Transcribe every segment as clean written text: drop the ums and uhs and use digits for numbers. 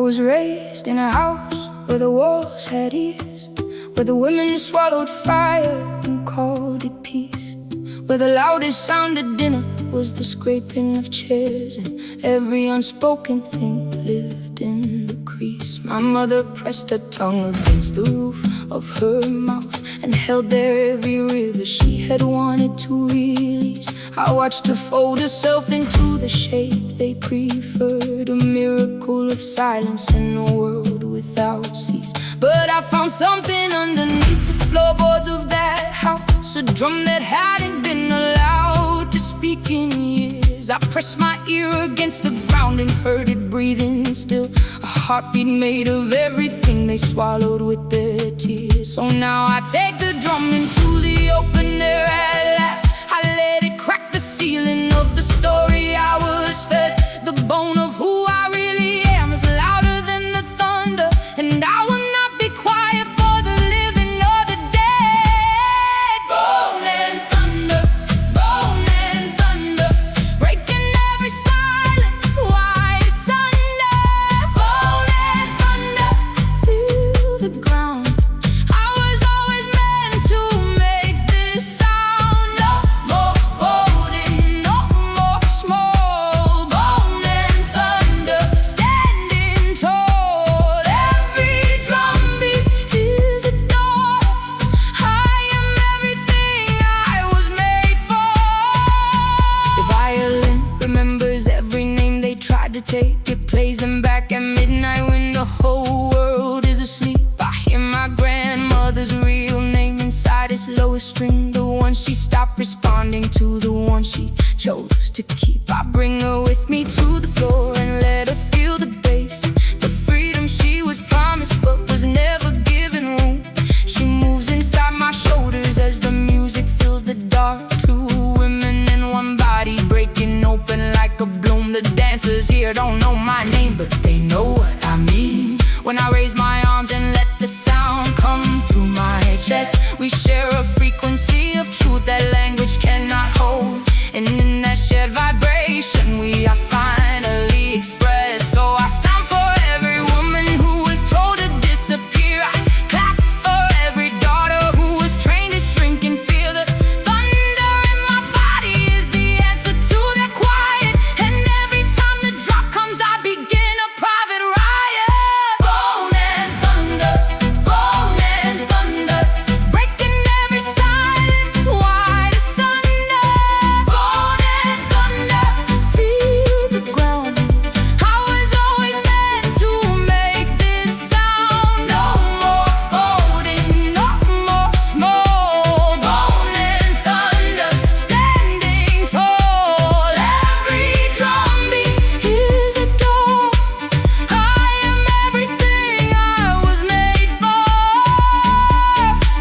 was raised in a house where the walls had ears, where the women swallowed fire and called it peace, where the loudest sound at dinner was the scraping of chairs, and every unspoken thing lived in the crease. My mother pressed her tongue against the roof of her mouth and held there every river she had wanted to release. I watched her fold herself into the shape they preferred, a miracle of silence in a world without cease. But I found something underneath the floorboards of that house, a drum that hadn't been allowed to speak in years. I pressed my ear against the ground and heard it breathing still, a heartbeat made of everything they swallowed with their tears. So now I take the drum into the open air at last. I let it crack the ceiling of the story I was fed. The bone of who I really am is louder than the thunder, and I will not be quiet for the living or the dead. Bone and thunder, bone and thunder, breaking every silence, white as thunder. Bone and thunder, feel the ground. I was always meant to make this sound. No more folding, no more small. Bone and thunder, standing tall. Every drum beat is a door. I am everything I was made for. The violin remembers every name they tried to take. It plays them back at midnight when the whole world is asleep. I hear my grandmother's real name inside its lowest string, the one she stopped responding to, the one she chose to keep. I bring her with me to the floor and let her feel the bass, the freedom she was promised but was never given room. She moves inside my shoulders as the music fills the dark. Two women in one body breaking open like a bloom. The dancers here don't know my name, but they know what I mean. When I raise my arms and let the sound come through my chest, we share a frequency of truth that language cannot hold. And in that shared vibration we are finally expressed. So I stand for every woman who was told to disappear. I clap for every daughter who was trained to shrink in fear. The thunder in my body is the answer to their quiet, and every time the drop comes I begin a private riot. Bone and thunder, bone and thunder, breaking every silence, white as thunder. Bone and thunder, feel the ground. I was always meant to make this sound. No more holding, no more small. Bone and thunder, standing tall. Every drum beat is a door. I am everything I was made for.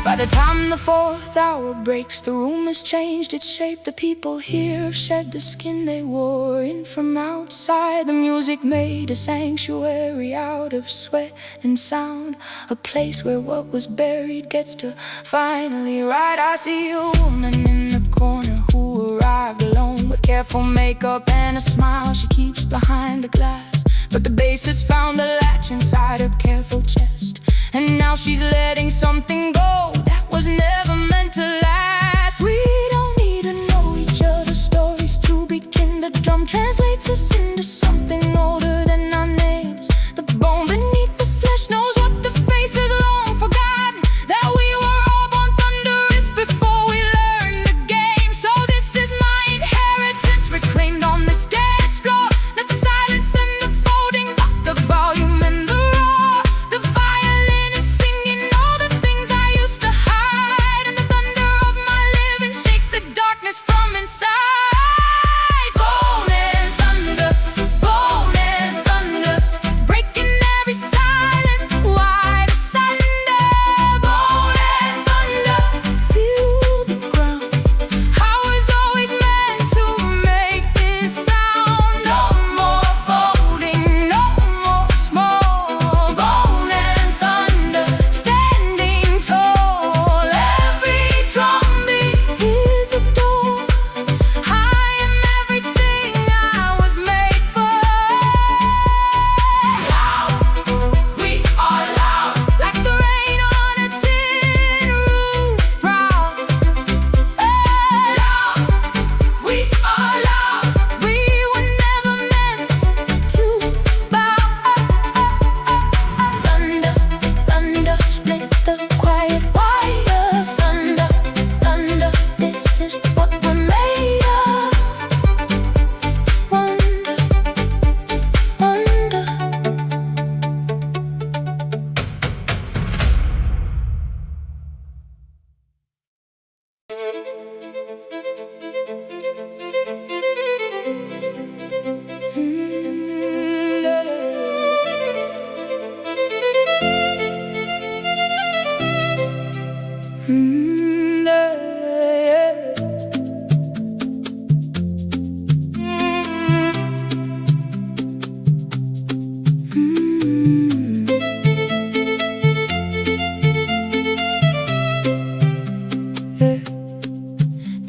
By the time the fourth hour breaks, the room has changed its shape. The people here have shed the skin they wore in from outside. The music made a sanctuary out of sweat and sound, a place where what was buried gets to finally ride. I see a woman in the corner who arrived alone, with careful makeup and a smile she keeps behind the glass. But the bass has found a latch inside her careful chest, and now she's letting something go that was never meant to last. We don't need to know each other's stories to begin. The drum translates us into something older than our names. The bone beneath the flesh knows what the face has long forgotten, that we were all born thunderous before we learned the game. So this is my inheritance, reclaimed on this dance floor. Not the silence and the folding, but the volume and the roar. The violin is singing all the things I used to hide, and the thunder of my living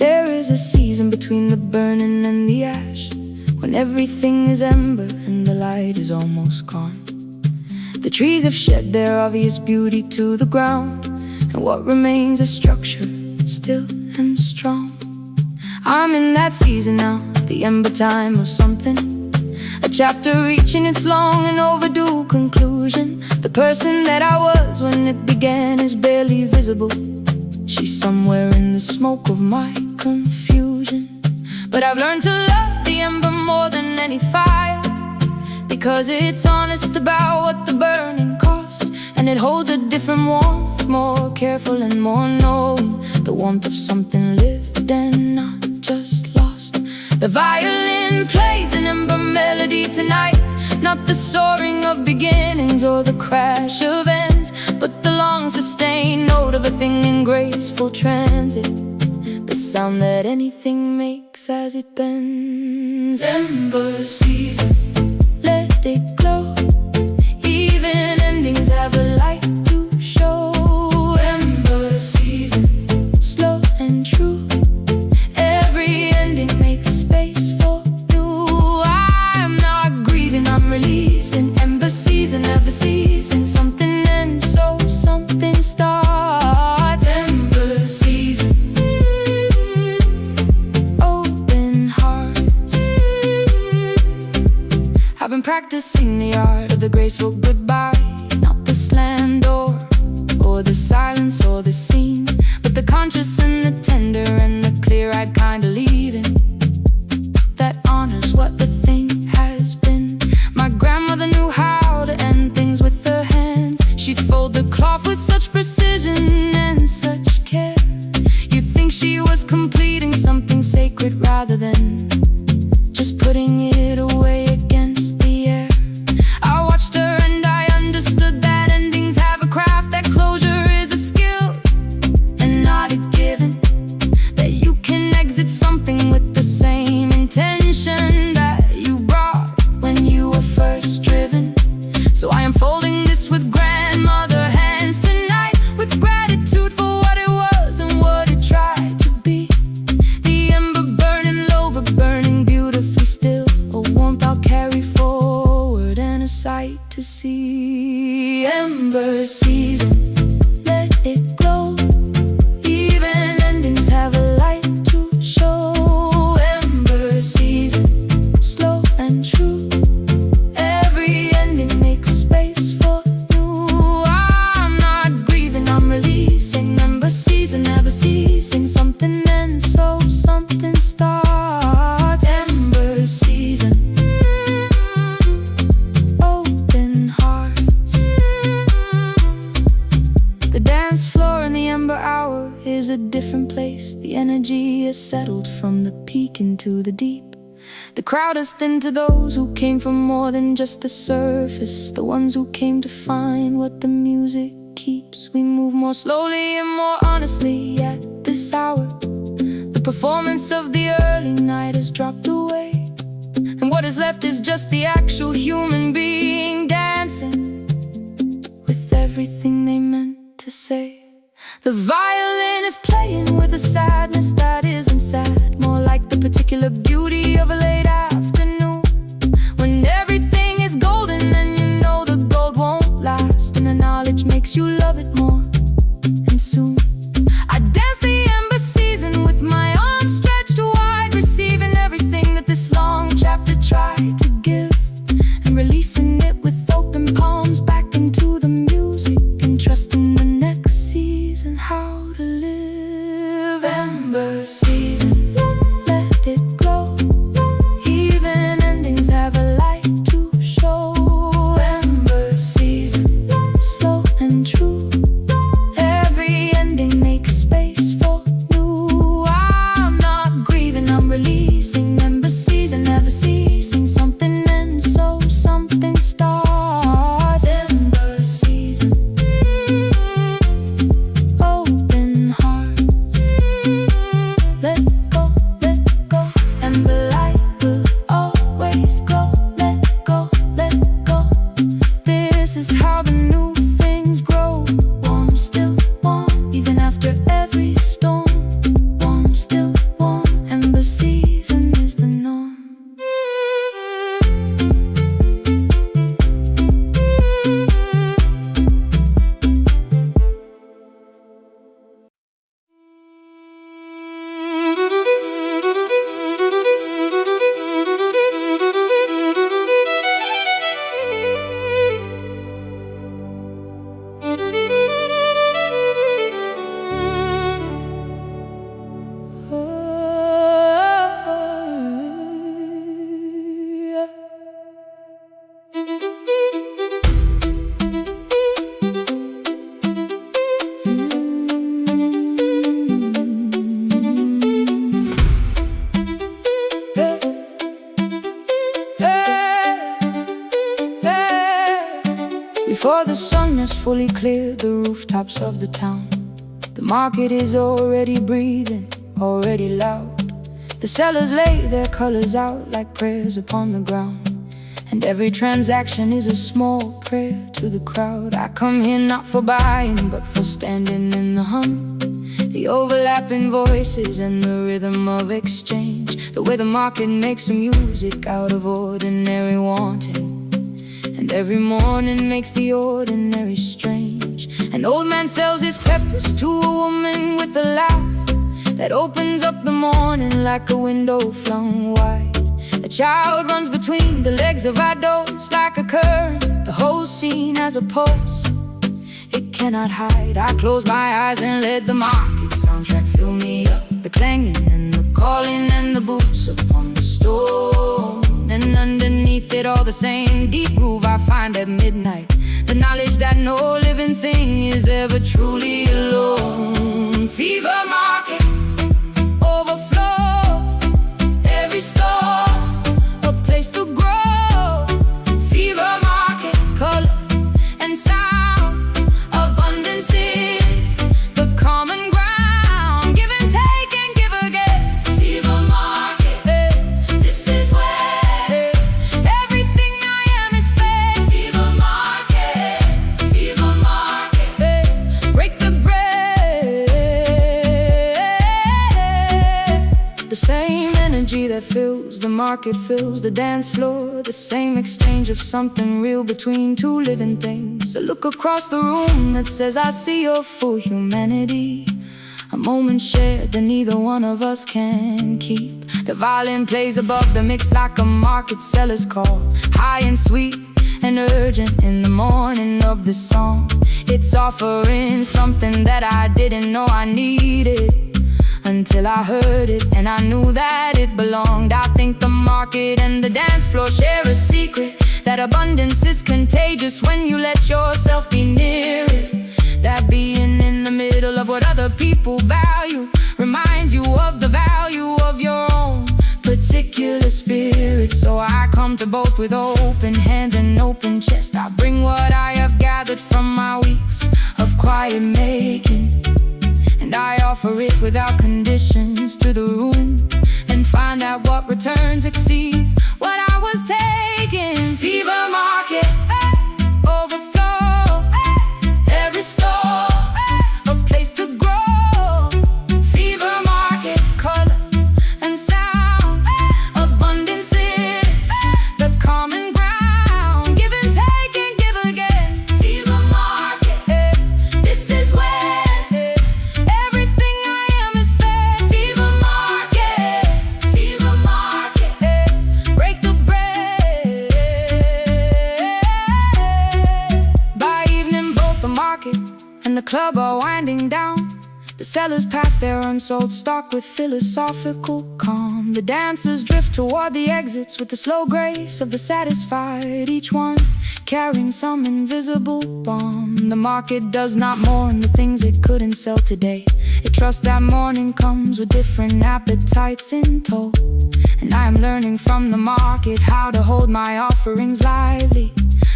There is a season between the burning and the ash, when everything is ember and the light is almost gone. The trees have shed their obvious beauty to the ground, and what remains is structure, still and strong. I'm in that season now, the ember time of something, a chapter reaching its long and overdue conclusion. The person that I was when it began is barely visible. She's somewhere in the smoke of my confusion. But I've learned to love the ember more than any fire, because it's honest about what the burning cost, and it holds a different warmth, more careful and more knowing, the warmth of something lived and not just lost. The violin plays an ember melody tonight, not the soaring of beginnings or the crash of ends, but the long sustained note of a thing in graceful transit, the sound that anything makes as it bends. Ember season, let it glow, even endings have a light to show. Ember season, slow and true, every ending makes space for new. I'm not grieving, I'm releasing. Ember season, never ceasing, something ends so something starts. Ember season, open hearts. I've been practicing the art of the graceful goodbye, not the slam door or the silence or the scene, but the conscious and the tender and the clear-eyed kind of leaving that honors what the thing has been. My grandmother knew how to end things with her hands. She'd fold the cloth with such precision and such care. You'd think she was completing something sacred rather than just putting it away against the air. I watched her and I understood that endings have a craft, that closure is a skill and not a given, that you can exit something with the same intention that you brought when you were first driven. So I am folding this with grandmother hands tonight, with gratitude for what it was and what it tried to be. The ember burning low but burning beautifully still, a warmth I'll carry forward and a sight to see. Ember season, let it glow, even endings have a light to show. Ember season, slow and true, every ending makes space for new. I'm not grieving, I'm releasing. Ember season, never ceasing, something ends so something starts. Ember season, open hearts. The dance floor in the ember hour is a different place. The energy is settled from the peak into the deep. The crowd is thin to those who came from more than just the surface, the ones who came to find what the music keeps. We move more slowly and more honestly at this hour. The performance of the early night has dropped away, and what is left is just the actual human being dancing with everything they meant to say. The violin is playing with a sadness that isn't sad, more like the particular beauty of a late afternoon, when everything is golden and you know the gold won't last, and the knowledge makes you love it more. And soon I dance the ember season with my arms stretched wide, receiving everything that this long chapter tried to give, and releasing it with open palms back into the music, and trusting the next season how to live. Ember season. Before the sun has fully cleared the rooftops of the town, the market is already breathing, already loud. The sellers lay their colors out like prayers upon the ground, and every transaction is a small prayer to the crowd. I come here not for buying, but for standing in the hum, the overlapping voices and the rhythm of exchange, the way the market makes the music out of ordinary wanting, and every morning makes the ordinary strange. An old man sells his peppers to a woman with a laugh that opens up the morning like a window flung wide. A child runs between the legs of our doors like a current. The whole scene has a pulse it cannot hide. I close my eyes and let the market soundtrack fill me up, the clanging and the calling and the boots upon the stone. And underneath it all, the same deep groove I find at midnight, the knowledge that no living thing is ever truly alone. Fever market, overflow, every store, a place to grow. Fever market, color and sound, abundance is the common ground. Give and take and give again. Fever market, this is where everything I am is fed. Fever market, break the bread. The same energy that fills the market fills the dance floor, the same exchange of something real between two living things. A look across the room that says I see your full humanity, a moment shared that neither one of us can keep. The violin plays above the mix like a market seller's call, high and sweet and urgent in the morning of the song. It's offering something that I didn't know I needed until I heard it, and I knew that it belonged. I think the market and the dance floor share a secret, that abundance is contagious when you let yourself be near it. That being in the middle of what other people value reminds you of the value of your own particular spirit. So I come to both with open hands and open chest. I bring what I have gathered from my weeks of quiet making, and I offer it without conditions to the room, and find out what returns exceeds what I was taking. Fever market, overflow, every store, a place to grow. Fever market, color and sound, abundance is the common ground. Give and take and give again. Fever market, this is where everything I am is fed. Fever market, break the bread. By evening, both the market and the club are winding down. The sellers pack their unsold stock with philosophical calm. The dancers drift toward the exits with the slow grace of the satisfied, each one carrying some invisible bomb. The market does not mourn the things it couldn't sell today. It trusts that morning comes with different appetites in tow. And I am learning from the market how to hold my offerings lightly,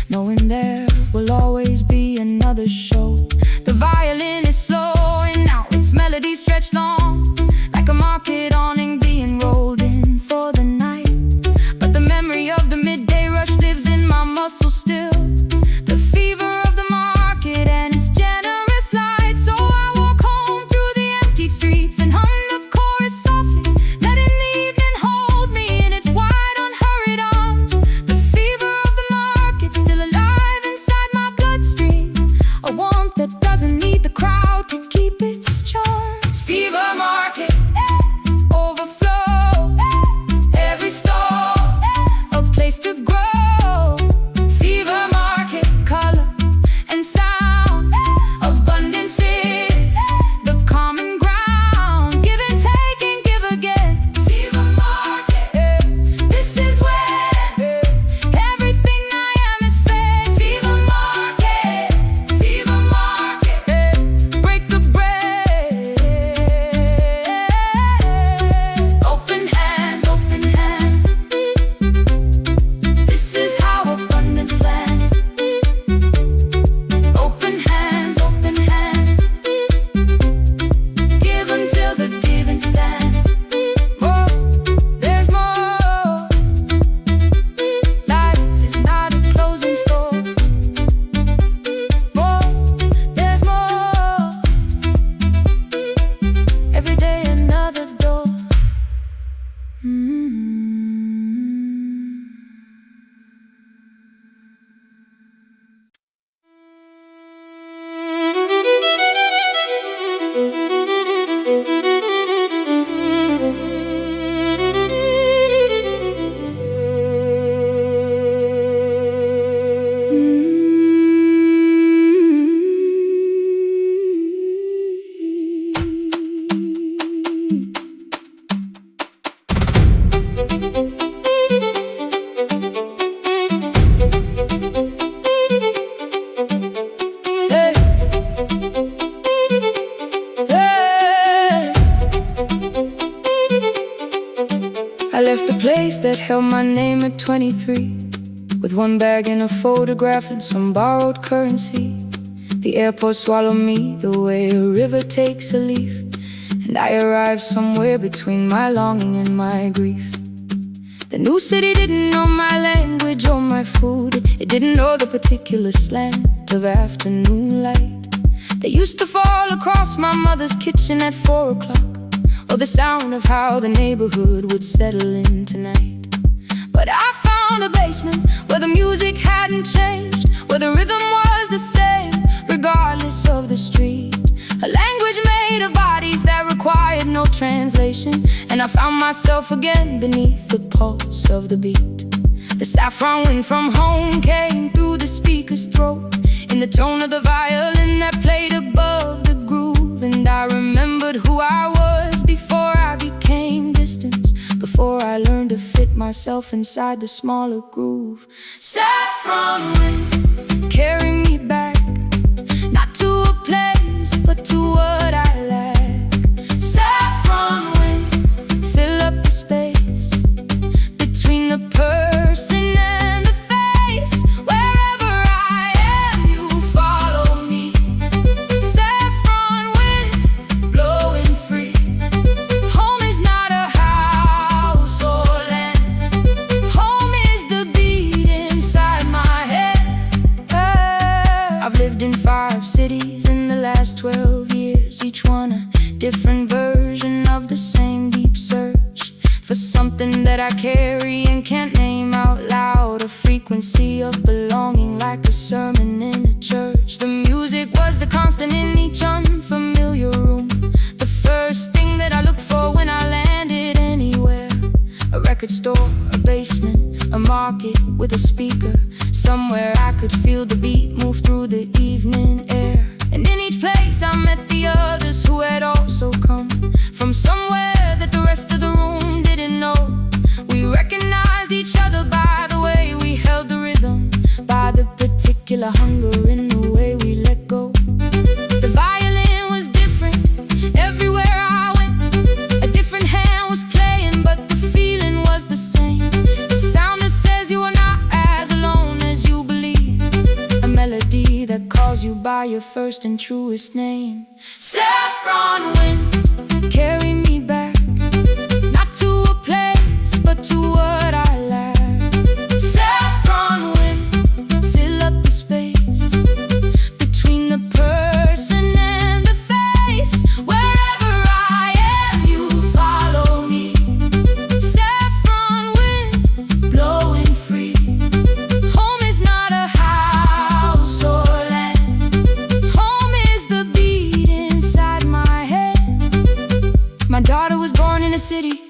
knowing there will always be another show. The violin is slowing now, its melody stretched long, like a market awning being rolled in for the night. But the memory of the midday rush lives in my muscles still, the fever of the market and its generous light. So I walk home through the emptied streets and hum the chorus softly, letting the evening hold me in its wide unhurried arms. The fever of the market still alive inside my bloodstream, a warmth that doesn't need the crowd to keep its charm. Fever market, overflow. I left the place that held my name at 23, with one bag and a photograph and some borrowed currency. The airport swallowed me the way a river takes a leaf, and I arrived somewhere between my longing and my grief. The new city didn't know my language or my food. It didn't know the particular slant of afternoon light that used to fall across my mother's kitchen at 4 o'clock, or the sound of how the neighborhood would settle in tonight. But I found a basement where the music hadn't changed, where the rhythm was the same, regardless of the street. A language made of bodies that required no translation, and I found myself again beneath the pulse of the beat. The saffron wind from home came through the speaker's throat, in the tone of the violin that played above the groove. And I remembered who I was before I became distance, before I learned to fit myself inside the smaller groove. Saffron wind, carry me back, not to a place, but to what I lack. Saffron wind, fill up the space between the person and the face. Wherever I am, you follow me. Saffron wind, blowing free. Home is not a house or land. Home is the beat inside my head. I've lived in 5 cities in the last 12 years, each one a different version of the same deep search for something that I carry and can't name out loud. A frequency of belonging, like a sermon in a church. The music was the constant in each unfamiliar room, the first thing that I looked for when I landed anywhere. A record store, a basement, a market with a speaker, somewhere I could feel the beat move through the evening air. And in each place I met the others who had also come from somewhere that the rest of the room didn't know. We recognized each other by the way we held the rhythm, by the particular hunger in the way we let go. The violin was different everywhere I went. A different hand was playing, but the feeling was the same. The sound that says you are not as alone as you believe, a melody that calls you by your first and truest name. Saffron wind, carry me back, not to a place, but to what I lack. Saffron wind, fill up the space between the person and the face. Wherever I am, you follow me. Saffron wind, blowing free. Home is not a house or land. Home is the beat inside my head. My daughter was born in a city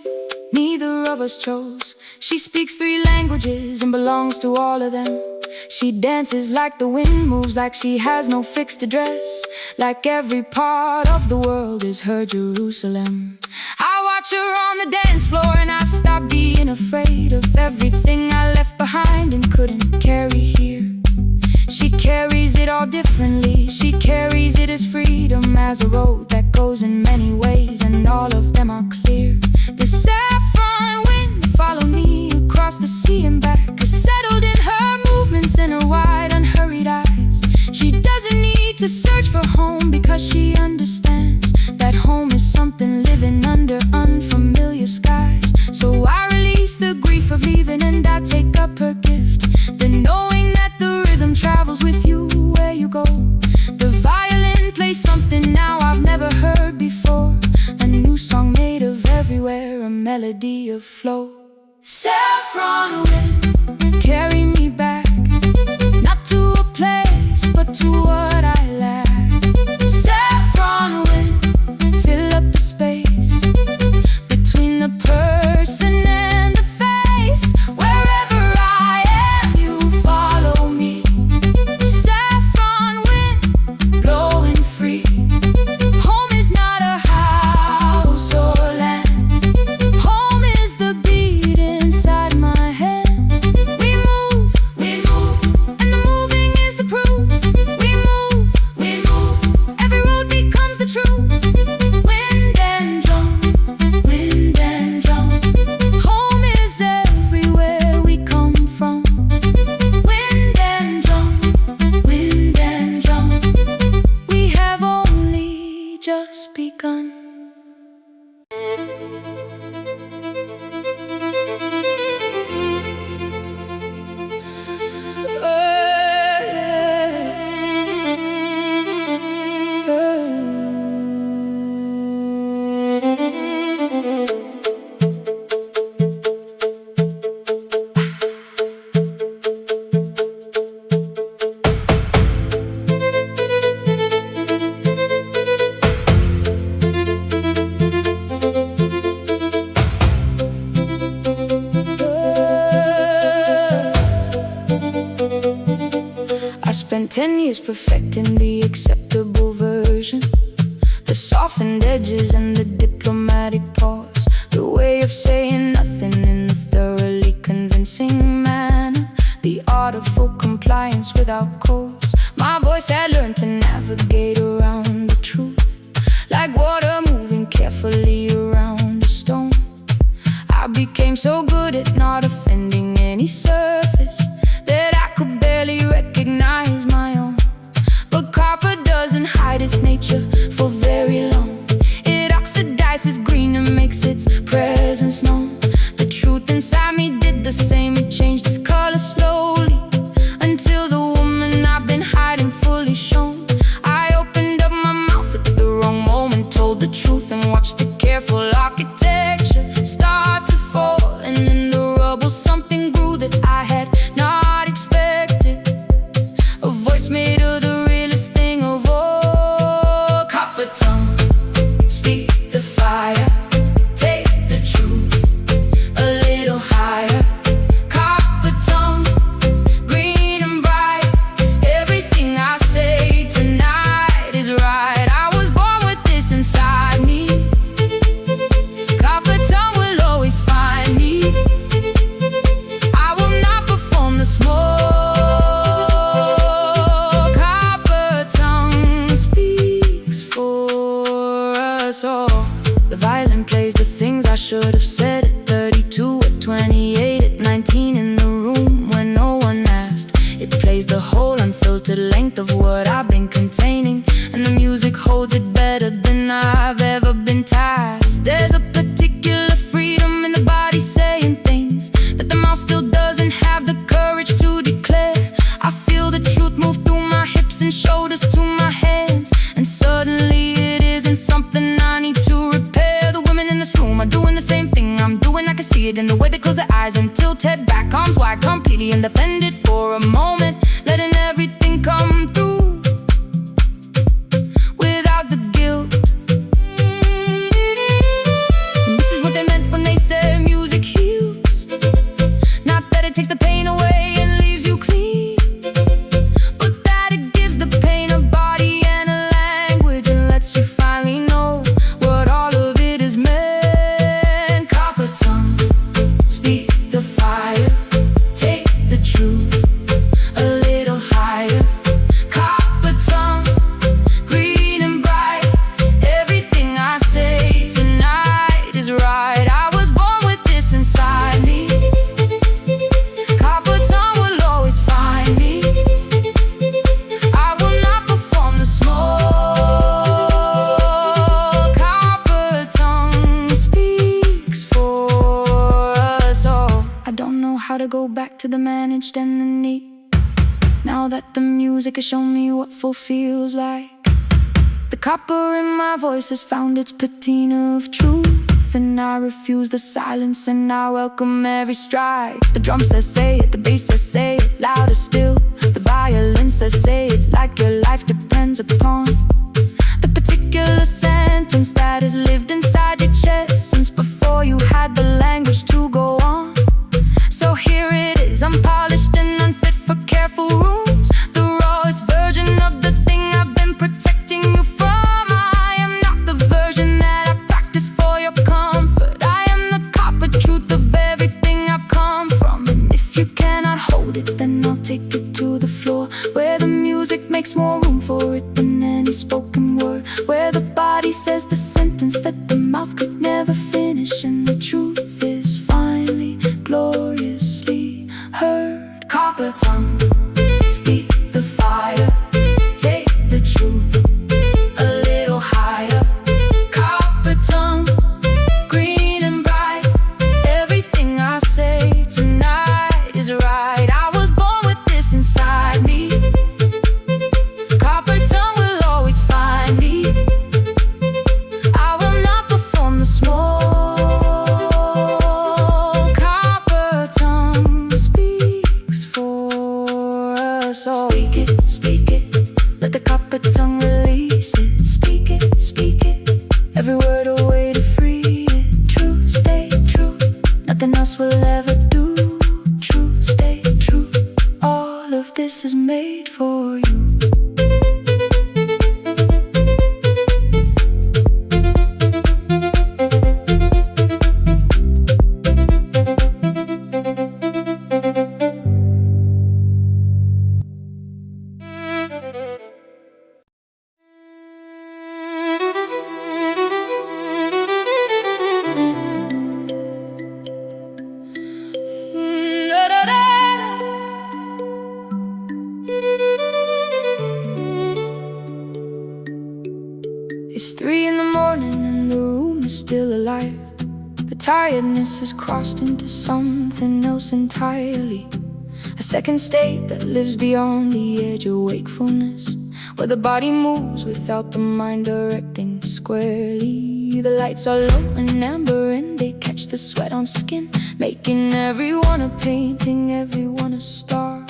neither of us chose. She speaks 3 languages and belongs to all of them. She dances like the wind moves, like she has no fixed address, like every part of the world is her Jerusalem. I watch her on the dance floor and I stop being afraid of everything I left behind and couldn't carry here. She carries it all differently. She carries it as freedom, as a road that goes in many ways, and all of them are clear. The saffron wind followed me across the sea and back, settled in her movements and her wide, unhurried eyes. She doesn't need to search for home, because she understands that home is something living under unfamiliar skies. So I release the grief of leaving and I take up her gift, the knowing that the rhythm travels with you where you go. The violin plays something now I've never heard before, a new song made of everywhere, a melody melody of flow. Saffron wind, carry me back, not to a place, but to what I lack. Saffron wind, fill up the space between the person and the face. Wherever I am, you follow me. Saffron wind, blowing free. Home is not a house or land. Home is the beat inside my head. We move, and the moving is the proof. We move, every road becomes the truth. Wind and drum, wind and drum. Home is everywhere we come from. Wind and drum, wind and drum. We have only just begun. I spent 10 years perfecting the acceptable version, the softened edges and the diplomatic pause, the way of saying nothing in a thoroughly convincing manner, the art of full compliance without cause. My voice had learned to navigate around the truth, like water moving carefully around a stone. I became so good at not offending any surface that I could barely recognize my own. But copper doesn't hide its nature for very long. It oxidizes green and makes its presence known. The truth inside me did the same. It changed its color slowly until the woman I've been hiding fully shone. I opened up my mouth at the wrong moment, told the truth and watched the careful architecture start to fall. And in the rubble something grew that I had not expected. A voice made of the realest thing of all. Copper tongue, speak the fire, take the truth a little higher. Copper tongue, green and bright. Everything I say tonight is right. I was born with this inside me. Copper tongue will always find me. I will not perform the smoke. Copper tongue speaks for us all. The violin plays the things I should have said at 32, at 28, at 19 in the room when no one asked. It plays the whole unfiltered length of what I've been containing, and the music holds it better than I've ever been tasked. There's a particular freedom in the body saying things that the mouth still doesn't have the courage to declare. I feel the truth move through my hips and shoulders to my hands, and suddenly it isn't something I need to repair. The women in this room are doing the same thing I'm doing. I can see it in the way they close their eyes and tilt head back, arms wide, completely undefended for a moment, letting everything come through without the guilt. And this is what they meant when they said music heals. Not that it takes the pain away and leaves you clean, but that it gives the pain a body and a language, and lets you finally know what all of it is meant. Copper tongue, speak the fire, take the truth a little higher. Copper tongue, green and bright. Everything I say tonight is right. I was born with this inside me. Copper tongue will always find me. I will not perform the smoke. Copper tongue speaks for us all. I don't know how to go back to the managed and the neat, now that the music has shown me what full feels like. The copper in my voice has found its patina of truth. truth and I refuse the silence, and I welcome every stride. The drum says say it, the bass says say it louder still. The violin says say it like your life depends upon the particular sentence that is lived inside your chest since before you had the language to go on. So here it is, unpolished and unfit for careful rooms, the rawest version of the thing I've been protecting you from. I am not the version that I practice for your comfort. I am the copper truth of everything I've come from. And if you cannot hold it, then I'll take it to the floor, where the music makes more room for it than any spoken word, where the body says the sentence that the mouth could never finish, and the truth is finally gloriously heard. Copper tongue, speak the fire, take the truth a little higher. Copper tongue, green and bright, everything I say tonight is right. I was born with this inside me. Copper tongue will always find me. I will not perform the small. Copper tongue speaks for us all. Speak it, let the copper tongue release it. Speak it, every word a way to free it. True, stay true, nothing else will ever do. True, stay true, all of this is made for you. It's 3 in the morning and the room is still alive. The tiredness has crossed into something else entirely, a second state that lives beyond the edge of wakefulness, where the body moves without the mind directing squarely. The lights are low and amber and they catch the sweat on skin, making everyone a painting, everyone a star.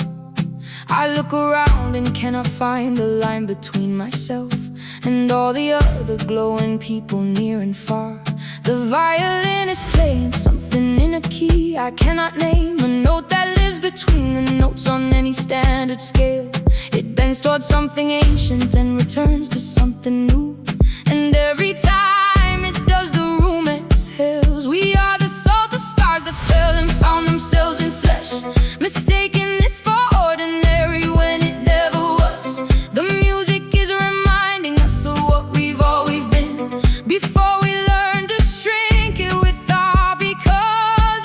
I look around and cannot find the line between myself and all the other glowing people near and far. The violin is playing something in a key I cannot name, a note that lives between the notes on any standard scale. It bends towards something ancient and returns to something new, and every time it does, the room exhales. We are the salt of stars that fell and found themselves in flesh, mistaking this for ordinary when it never was. The music is reminding us of what we've always been, before we learn to shrink it with our because.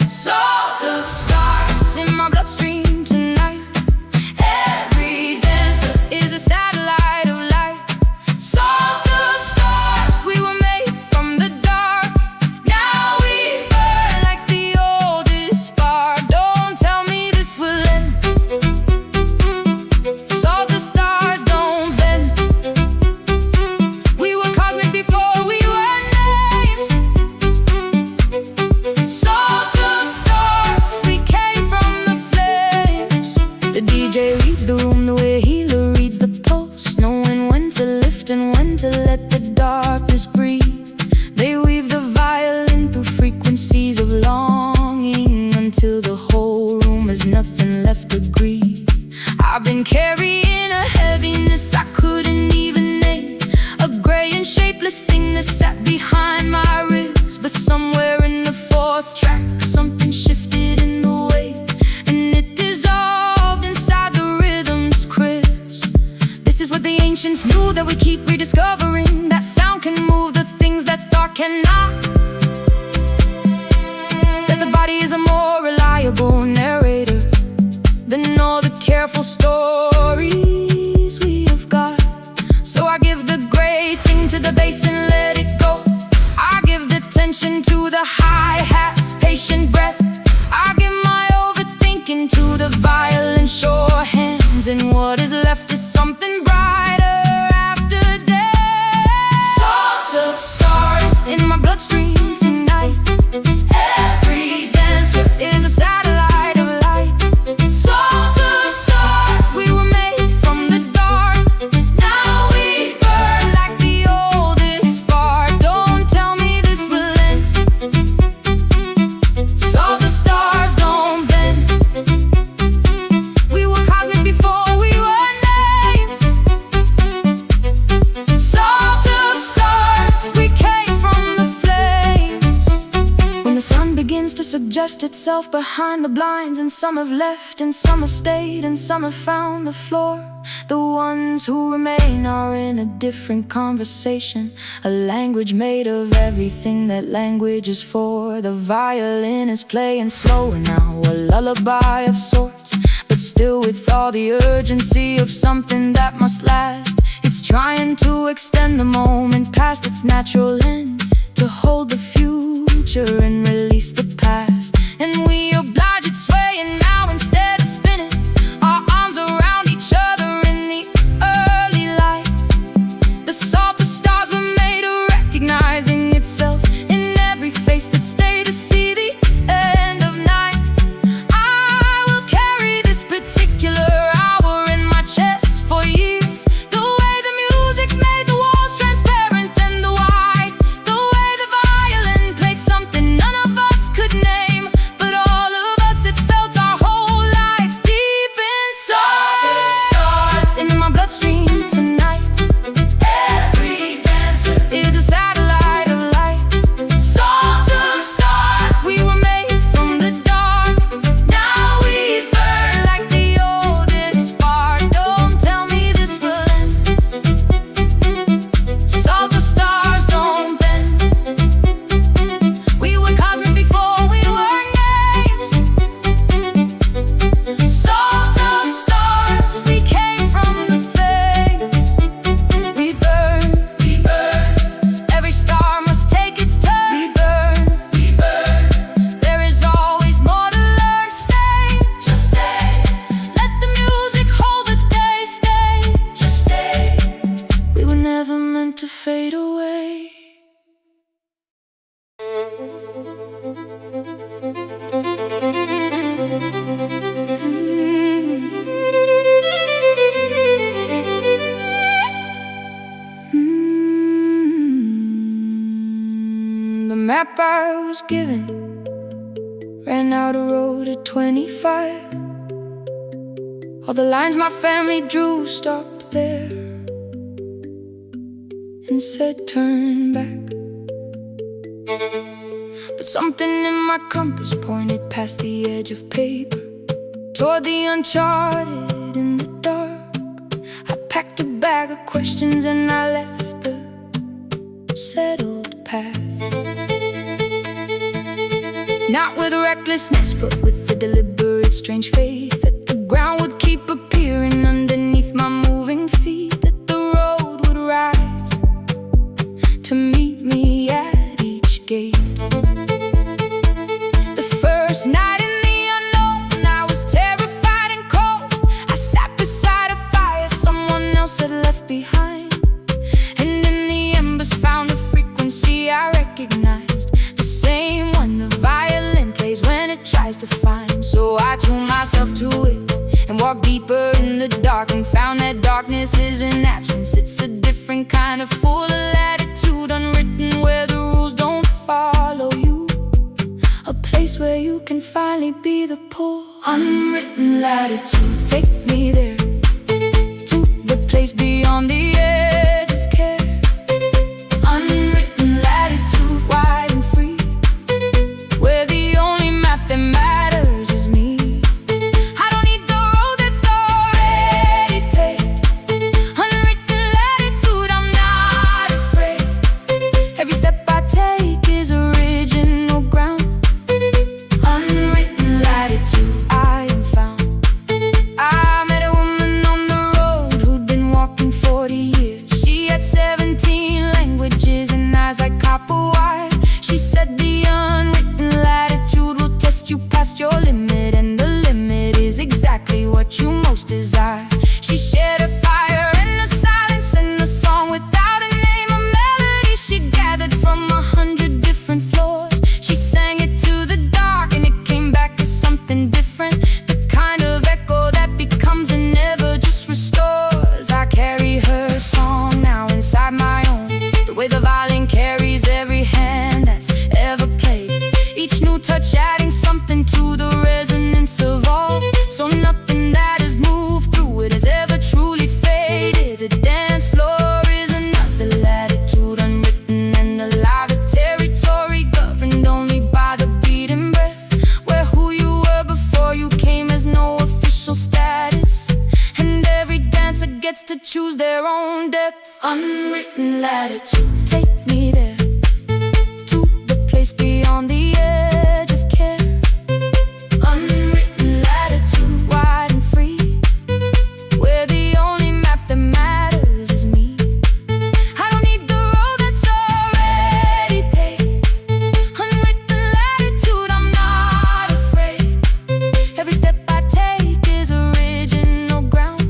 It's salt of stars in my bloodstream tonight. Every dancer is a satellite of light. Salt of stars, we were made from the dark. Now we burn like the oldest spark. Don't tell me this will end. Salt of stars don't bend. We were cosmic before we were names. Salt of stars, we came from the flames. The DJ reads the room the way healer reads the pulse, knowing when to lift and when to let the darkness breathe. They weave the violin through frequencies of longing until the whole room has nothing left to grieve. I've been carrying a heaviness I couldn't even name, a gray and shapeless thing that sat behind my ribs. But somewhere in the fourth track, something shifted in the weight, and it dissolved inside the rhythm's cribs. This is what the ancients knew, that we keep rediscovering. That sound can move the things that thought cannot. That the body is a more reliable narrator than all the careful stories we have got. So I give the gray thing to the bass and let it go. I give the tension to the hi-hats, patient breath. I give my overthinking to the violin, sure hands, and what is left is something brighter after death. Salt of stars in my bloodstream sun begins to suggest itself behind the blinds, and some have left, and some have stayed, and some have found the floor. The ones who remain are in a different conversation, a language made of everything that language is for. The violin is playing slower now, a lullaby of sorts, but still with all the urgency of something that must last. It's trying to extend the moment past its natural end, to hold the future and release the past. And we oblige it swaying now instead of spinning, our arms around each other in the early light. The salt of stars were made of recognizing itself in every face that stayed to see the end of night. I will carry this particular hour in my chest for years. The way the music made the walls transparent and the white, the way the violin played something none of us could name, but all of us, it felt our whole lives deep inside. Stars in my bloodstream tonight. Every dancer is a satellite of light. Salt of stars, we were made from the dark. Now we burn like the oldest spark. Don't tell me this will end. Salt of stars don't bend. We were cosmic before we were names. Salt of stars, we came from the flames. We burn, we burn. Every star must take its turn. We burn, we burn. There is always more to learn. Stay, just stay. Let the music hold the day. Stay, just stay. We were never meant to fade away. The map I was given ran out a road at 25. All the lines my family drew stopped there and said turn back. But something in my compass pointed past the edge of paper, toward the uncharted in the dark. I packed a bag of questions and I left the settled path. Not with recklessness, but with the deliberate, strange faith that the ground would keep appearing underneath my moving feet, that the road would rise to meet me at each gate. The first night in the unknown, I was terrified and cold. I sat beside a fire someone else had left behind, and in the embers found a frequency I recognized, the same one the violin plays when it tries to find. So I tuned myself to it and walked deeper in the dark, and found that darkness is an absence. It's a different kind of full latitude, unwritten where the rules don't follow you, a place where you can finally be the pull. Unwritten latitude, take me there, to the place beyond the edge of care. Unwritten latitude, wide and free, where the only map that matters is me. I don't need the road that's already paved. Unwritten latitude, I'm not afraid. Every step I take is original ground. Unwritten latitude, I am found. I met a woman on the road who'd been walking 40 years. Unwritten latitude, take me there, to the place beyond the edge of care. Unwritten latitude, wide and free, where the only map that matters is me. I don't need the road that's already paved. Unwritten latitude, I'm not afraid. Every step I take is original ground.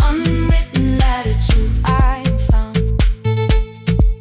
Unwritten latitude, I am found.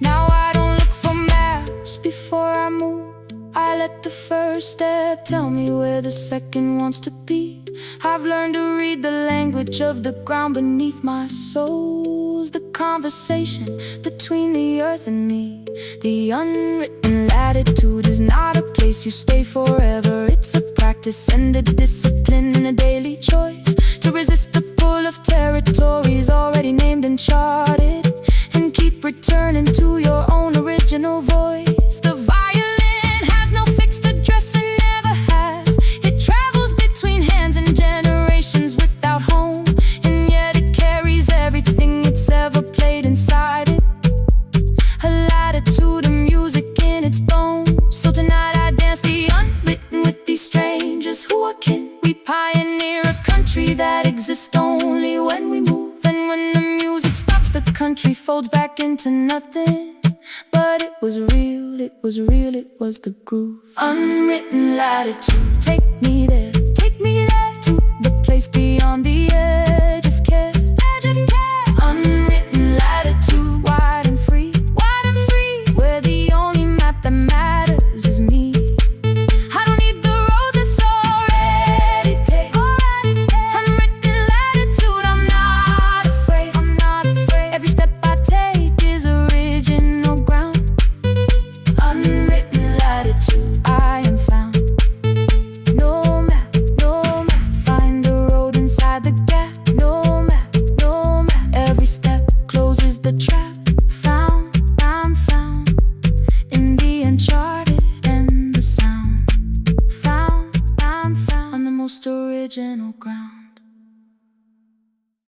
Now I don't look for maps before I move. I let the first step tell me where the second wants to be. I've learned to read the language of the ground beneath my soles, the conversation between the earth and me. The unwritten latitude is not a place you stay forever. It's a practice and a discipline and a daily choice to resist the pull of territories already named and charted, and keep returning to your own original voice. The violin has no fixed address and never has. It travels between hands and generations without home, and yet it carries everything it's ever played inside it. A latitude of music in its bones. So tonight I dance the unwritten with these strangers who are kin. We pioneer a country that exists only when we move. And when the music stops, the country folds back into nothing. But it was real, it was real, it was the groove. Unwritten latitude, take me there to the place beyond the